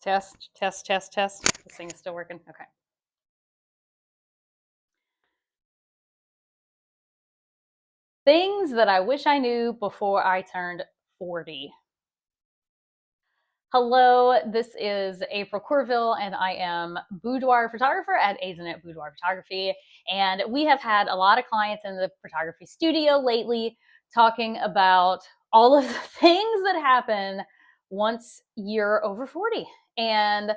Test, test, test, test. This thing is still working. Okay. Things that I wish I knew before I turned 40. Hello, this is April Corville, and I am boudoir photographer at Dannette Boudoir Photography. And we have had a lot of clients in the photography studio lately talking about all of the things that happen once you're over 40. And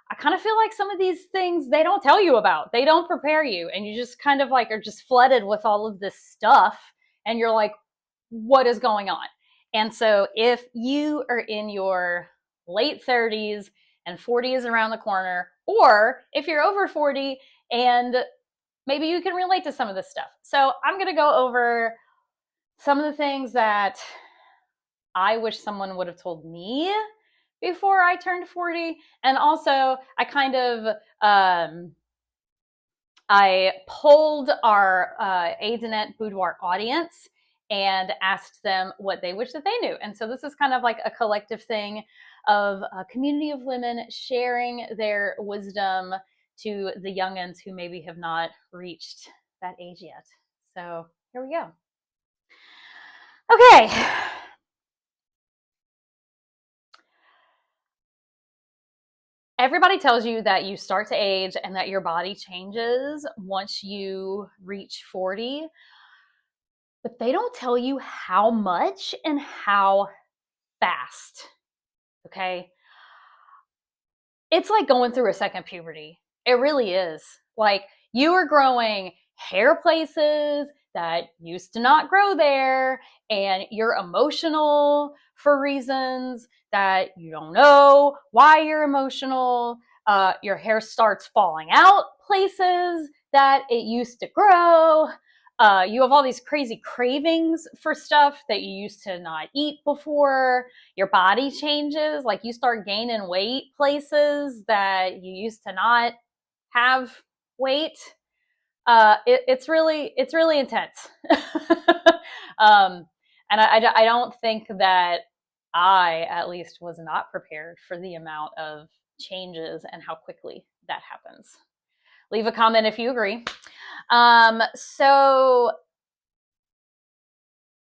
I kind of feel like some of these things they don't tell you about. They don't prepare you, and you just kind of like are just flooded with all of this stuff, and you're like, what is going on? And so if you are in your late 30s and 40 is around the corner, or if you're over 40 and maybe you can relate to some of this stuff. So I'm going to go over some of the things that I wish someone would have told me before I turned 40. And also I kind of, I polled our Dannette Boudoir audience and asked them what they wish that they knew. And so this is kind of like a collective thing of a community of women sharing their wisdom to the youngins who maybe have not reached that age yet. So here we go. Okay. Everybody tells you that you start to age and that your body changes once you reach 40, but they don't tell you how much and how fast. Okay. It's like going through a second puberty. It really is. Like you are growing hair places that used to not grow there, and you're emotional for reasons that you don't know why you're emotional. Your hair starts falling out places that it used to grow. You have all these crazy cravings for stuff that you used to not eat before. Your body changes, like you start gaining weight places that you used to not have weight. It's really intense. um, and I don't think that I, at least, was not prepared for the amount of changes and how quickly that happens. Leave a comment if you agree. So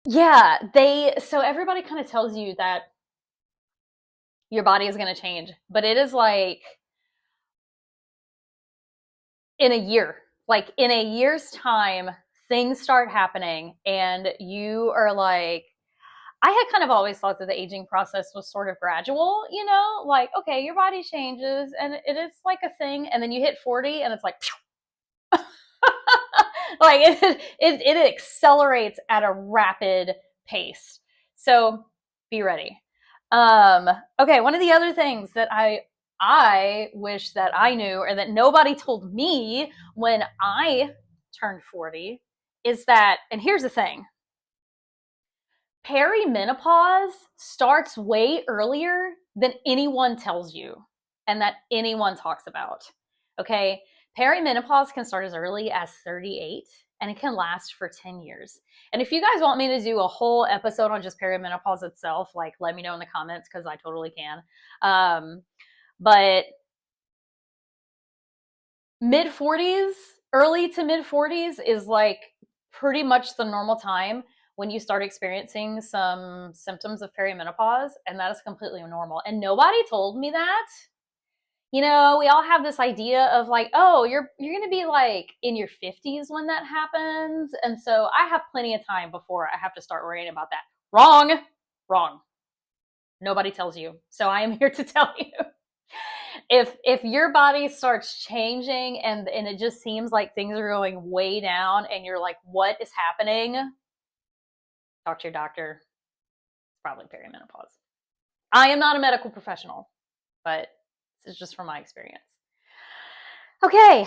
yeah, so everybody kind of tells you that your body is going to change, but it is like in a year, like in a year's time, things start happening, and you are like, I had kind of always thought that the aging process was sort of gradual, you know, like, okay, your body changes and it is like a thing. And then you hit 40 and it's like, like it accelerates at a rapid pace. So be ready. Okay, one of the other things that I wish that I knew, or that nobody told me when I turned 40, is that, and here's the thing, perimenopause starts way earlier than anyone tells you and that anyone talks about. Okay, perimenopause can start as early as 38 and it can last for 10 years. And if you guys want me to do a whole episode on just perimenopause itself, like let me know in the comments because I totally can. But mid 40s, early to mid 40s is like pretty much the normal time when you start experiencing some symptoms of perimenopause, and that is completely normal. And nobody told me that. You know, we all have this idea of like, oh, you're going to be like in your 50s when that happens, and so I have plenty of time before I have to start worrying about that. Wrong. Wrong. Nobody tells you. So I am here to tell you. If your body starts changing and it just seems like things are going way down and you're like, what is happening? Talk to your doctor. It's probably perimenopause. I am not a medical professional, but this is just from my experience. Okay.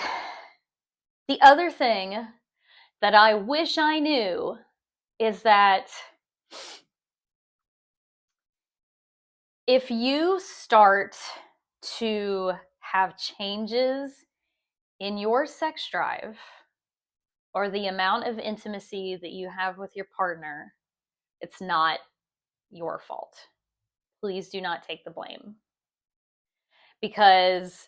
The other thing that I wish I knew is that if you start to have changes in your sex drive or the amount of intimacy that you have with your partner, it's not your fault. Please do not take the blame. because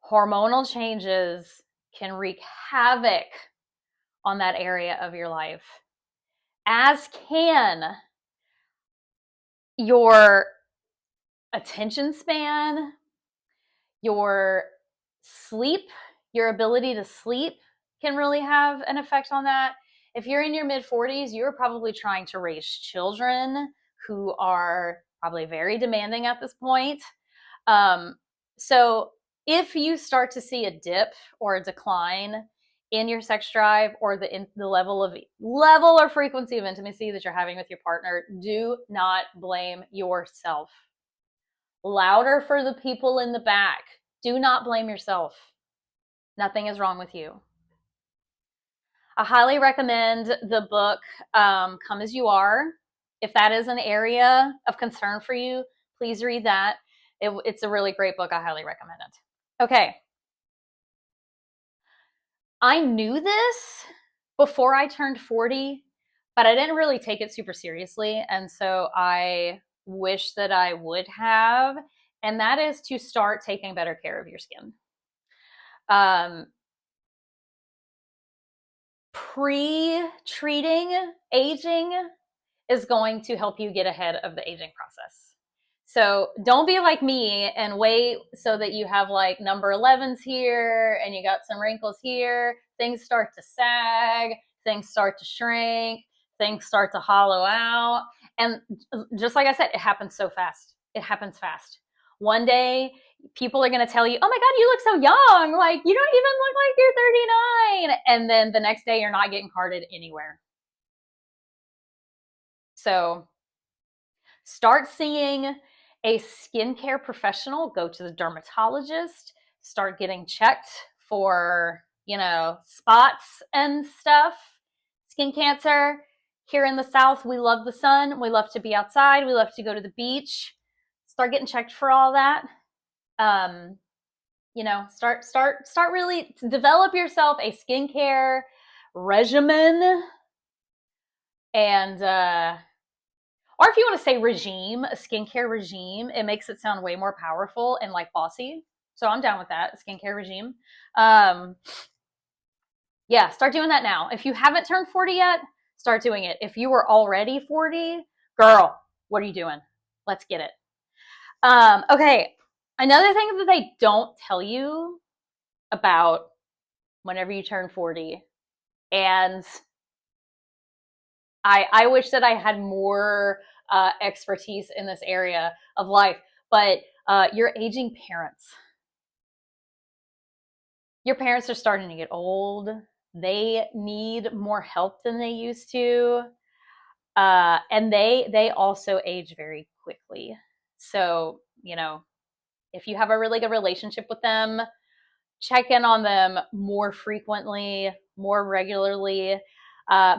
hormonal changes can wreak havoc on that area of your life, as can your attention span, your sleep, your ability to sleep can really have an effect on that. If you're in your mid 40s, you're probably trying to raise children who are probably very demanding at this point. So if you start to see a dip or a decline in your sex drive or the level or frequency of intimacy that you're having with your partner, do not blame yourself. Louder for the people in the back. Do not blame yourself. Nothing is wrong with you. I highly recommend the book Come As You Are. If that is an area of concern for you, please read that. It's a really great book. I highly recommend it. Okay. I knew this before I turned 40, but I didn't really take it super seriously. And so I wish that I would have. And that is to start taking better care of your skin. Pre-treating aging is going to help you get ahead of the aging process. So don't be like me and wait so that you have like number 11s here and you got some wrinkles here. Things start to sag, things start to shrink, things start to hollow out. And just like I said, it happens so fast. It happens fast. One day, people are going to tell you, oh my God, you look so young. Like, you don't even look like you're 39. And then the next day, you're not getting carded anywhere. So start seeing a skincare professional, go to the dermatologist, start getting checked for, spots and stuff. Skin cancer. Here in the South, we love the sun. We love to be outside. We love to go to the beach. Start getting checked for all that. Start really develop yourself a skincare regimen, and or if you want to say regime, a skincare regime, it makes it sound way more powerful and like bossy. So I'm down with that, a skincare regime. Yeah, start doing that now. If you haven't turned 40 yet, start doing it. If you were already 40, girl, what are you doing? Let's get it. Okay, another thing that they don't tell you about whenever you turn 40, and I wish that I had more expertise in this area of life, but your aging parents. Your parents are starting to get old. They need more help than they used to. And they also age very quickly. So, if you have a really good relationship with them, check in on them more frequently, more regularly.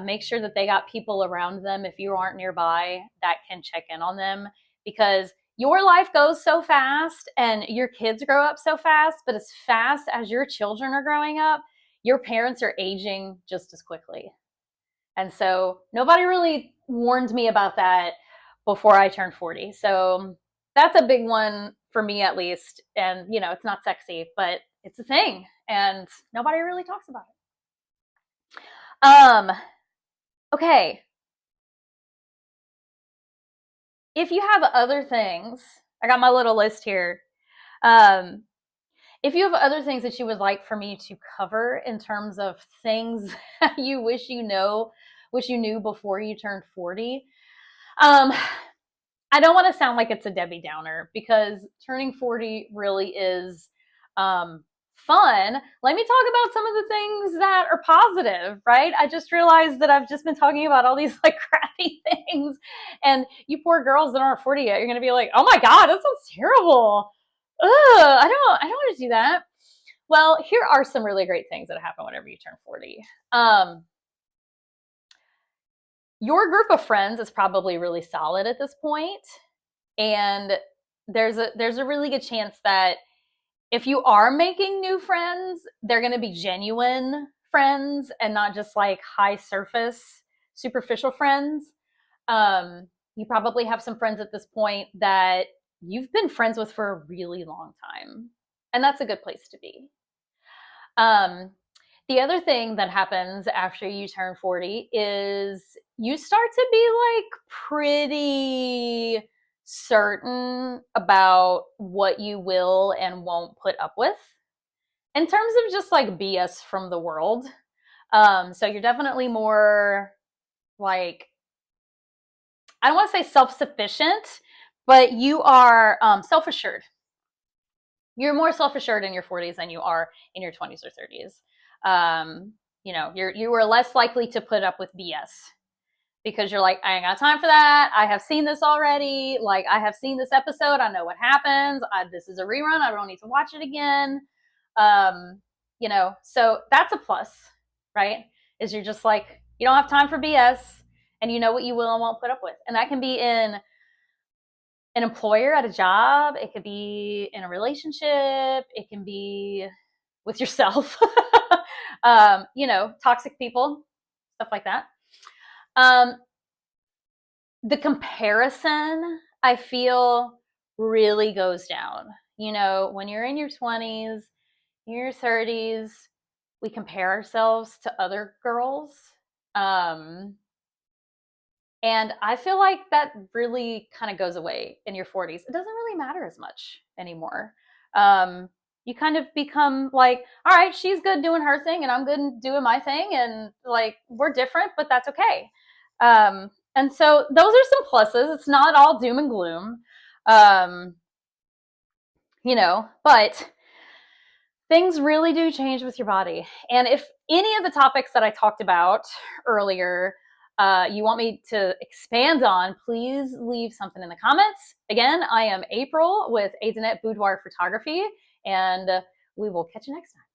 Make sure that they got people around them if you aren't nearby that can check in on them, because your life goes so fast and your kids grow up so fast, but as fast as your children are growing up, your parents are aging just as quickly. And so nobody really warned me about that before I turned 40. So that's a big one for me, at least. And, it's not sexy, but it's a thing. And nobody really talks about it. Okay. If you have other things, I got my little list here. If you have other things that you would like for me to cover in terms of things that you wish you knew before you turned 40, I don't want to sound like it's a Debbie Downer, because turning 40 really is fun. Let me talk about some of the things that are positive, right? I just realized that I've just been talking about all these like crappy things, and you poor girls that aren't 40 yet, you're going to be like, oh my God, that sounds terrible. Ugh, I don't want to do that. Well, here are some really great things that happen whenever you turn 40. Your group of friends is probably really solid at this point, and there's a really good chance that if you are making new friends, they're going to be genuine friends and not just like high surface, superficial friends. You probably have some friends at this point that you've been friends with for a really long time. And that's a good place to be. Um, the other thing that happens after you turn 40 is you start to be like pretty certain about what you will and won't put up with in terms of just like BS from the world. So you're definitely more like, I don't want to say self sufficient, but you are self assured. You're more self assured in your 40s than you are in your 20s or 30s. You are less likely to put up with BS because you're like, I ain't got time for that. I have seen this already. Like, I have seen this episode. I know what happens. This is a rerun. I don't need to watch it again. So that's a plus, right? Is you're just like, you don't have time for BS and you know what you will and won't put up with. And that can be in an employer at a job. It could be in a relationship. It can be with yourself. Toxic people, stuff like that. The comparison, I feel, really goes down. When you're in your 20s, your 30s, we compare ourselves to other girls. And I feel like that really kind of goes away in your 40s. It doesn't really matter as much anymore. You kind of become like, all right, she's good doing her thing and I'm good doing my thing. And like, we're different, but that's okay. And so those are some pluses. It's not all doom and gloom. But things really do change with your body. And if any of the topics that I talked about earlier you want me to expand on, please leave something in the comments. Again, I am April with Dannette Boudoir Photography, and we will catch you next time.